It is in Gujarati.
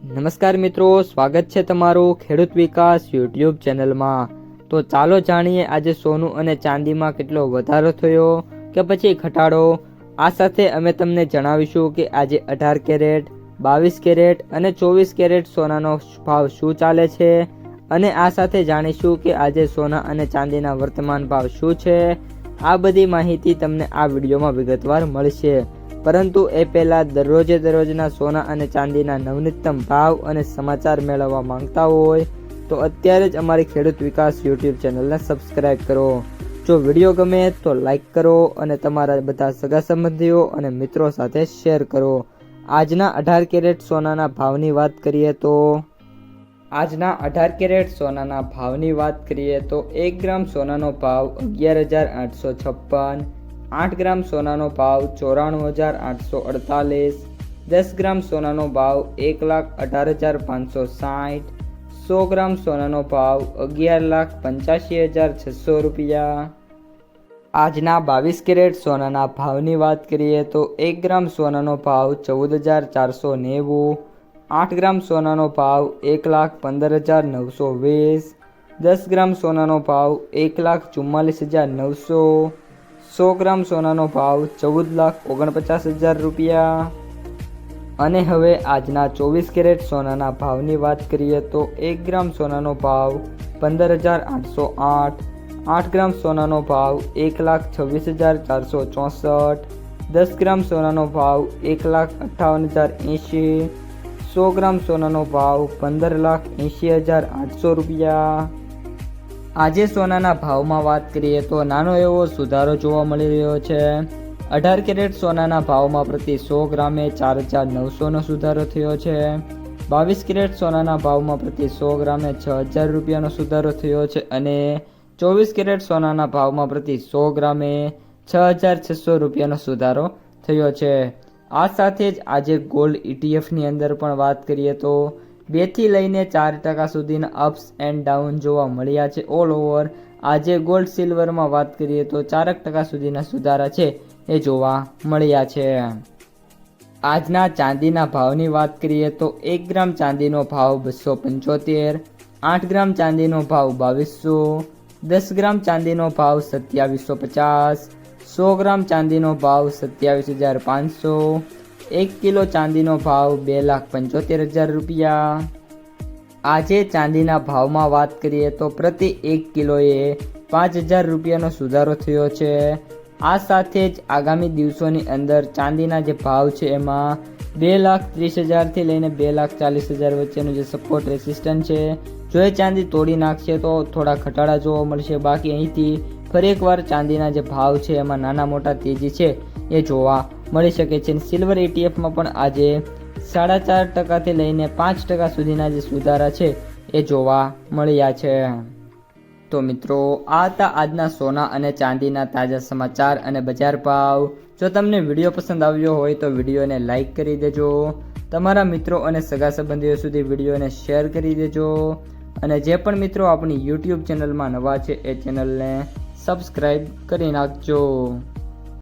નમસ્કાર મિત્રો, સ્વાગત છે તમારું ખેડૂત વિકાસ યુટ્યુબ ચેનલમાં। તો ચાલો જાણીએ આજે સોનું અને ચાંદીમાં કેટલો વધારો થયો કે પછી ઘટાડો। આ સાથે અમે તમને જણાવીશું કે આજે 18 કેરેટ, 22 કેરેટ અને 24 કેરેટ સોનાનો ભાવ શું ચાલે છે અને આ સાથે જાણીશું કે આજે સોના અને ચાંદીના વર્તમાન ભાવ શું છે। આ બધી માહિતી તમને આ વિડીયોમાં વિગતવાર મળશે, પરંતુ એ પહેલાં દરરોજના સોના અને ચાંદીના નવનીતમ ભાવ અને સમાચાર મેળવવા માંગતા હોય તો અત્યારે જ અમારી ખેડૂત વિકાસ યુટ્યુબ ચેનલને સબસ્ક્રાઈબ કરો। જો વિડીયો ગમે તો લાઈક કરો અને તમારા બધા સગા સંબંધીઓ અને મિત્રો સાથે શેર કરો। આજના 18 કેરેટ સોનાના ભાવની વાત કરીએ તો આજના 18 કેરેટ સોનાના ભાવની વાત કરીએ તો 1 ગ્રામ સોનાનો ભાવ 11,856, 8 ગ્રામ સોનાનો ભાવ 94,848, 10 ગ્રામ સોનાનો ભાવ 1,18,560, 100 ગ્રામ સોનાનો ભાવ 11,85,600 રૂપિયા। આજના 22 કેરેટ સોનાના ભાવની વાત કરીએ તો 1 ગ્રામ સોનાનો ભાવ 14,490, 8 ગ્રામ સોનાનો ભાવ 1,15,920, 10 ગ્રામ સોનાનો ભાવ 1,44,900, 100 ગ્રામ સોનાનો ભાવ 14,49,000 રૂપિયા। અને હવે આજના 24 કેરેટ સોનાના ભાવની વાત કરીએ તો 1 ગ્રામ સોનાનો ભાવ 15,808, 8 ગ્રામ સોનાનો ભાવ 1,26,464, 10 ગ્રામ સોનાનો ભાવ 1,58,080, 100 ગ્રામ સોનાનો ભાવ 15,80,800 રૂપિયા। આજે સોનાના ભાવમાં વાત કરીએ તો નાનો એવો સુધારો જોવા મળી રહ્યો છે। 18 કેરેટ સોનાના ભાવમાં પ્રતિ 100 ગ્રામે 4,900નો સુધારો થયો છે। 22 કેરેટ સોનાના ભાવમાં પ્રતિ 100 ગ્રામે 6,000 રૂપિયાનો સુધારો થયો છે અને 24 કેરેટ સોનાના ભાવમાં પ્રતિ 100 ગ્રામે 6,600 રૂપિયાનો સુધારો થયો છે। આ સાથે જ આજે ગોલ્ડ ETFની અંદર પણ વાત કરીએ તો 2 થી લઈને 4% સુધીના અપ્સ એન્ડ ડાઉન જોવા મળ્યા છે ઓલ ઓવર। આજે ગોલ્ડ સિલ્વરમાં વાત કરીએ તો 4% સુધીના સુધારા છે એ જોવા મળ્યા છે। આજના ચાંદીના ભાવની વાત કરીએ તો 1 ગ્રામ ચાંદીનો ભાવ 275, 8 ગ્રામ ચાંદીનો ભાવ 2,200, 10 ગ્રામ ચાંદીનો ભાવ 2,750, 100 ગ્રામ ચાંદીનો ભાવ 27,500, 1 કિલો ચાંદીનો ભાવ 2,75,000 રૂપિયા। આજે ચાંદીના ભાવમાં વાત કરીએ તો પ્રતિ 1 કિલોએ 5,000 રૂપિયાનો સુધારો થયો છે। આ સાથે જ આગામી દિવસોની અંદર ચાંદીના જે ભાવ છે એમાં 2,30,000થી લઈને 2,40,000 વચ્ચેનું જે સપોર્ટ રેસિસ્ટન્સ છે, જો એ ચાંદી તોડી નાખશે તો થોડા ઘટાડા જોવા મળશે। બાકી અહીંથી ફરી એકવાર ચાંદીના જે ભાવ છે એમાં નાના મોટા તેજી છે એ જોવા મળી શકે છે। સિલ્વર ETFમાં પણ આજે 4.5%થી લઈને 5% સુધીના જે સુધારા છે એ જોવા મળ્યા છે। તો મિત્રો, આ હતા આજના સોના અને ચાંદીના તાજા સમાચાર અને બજાર ભાવ। જો તમને વિડીયો પસંદ આવ્યો હોય તો વિડીયોને લાઈક કરી દેજો, તમારા મિત્રો અને સગા સંબંધીઓ સુધી વિડીયોને શેર કરી દેજો અને જે પણ મિત્રો આપણી યુટ્યુબ ચેનલમાં નવા છે એ ચેનલને સબસ્ક્રાઈબ કરી નાખજો।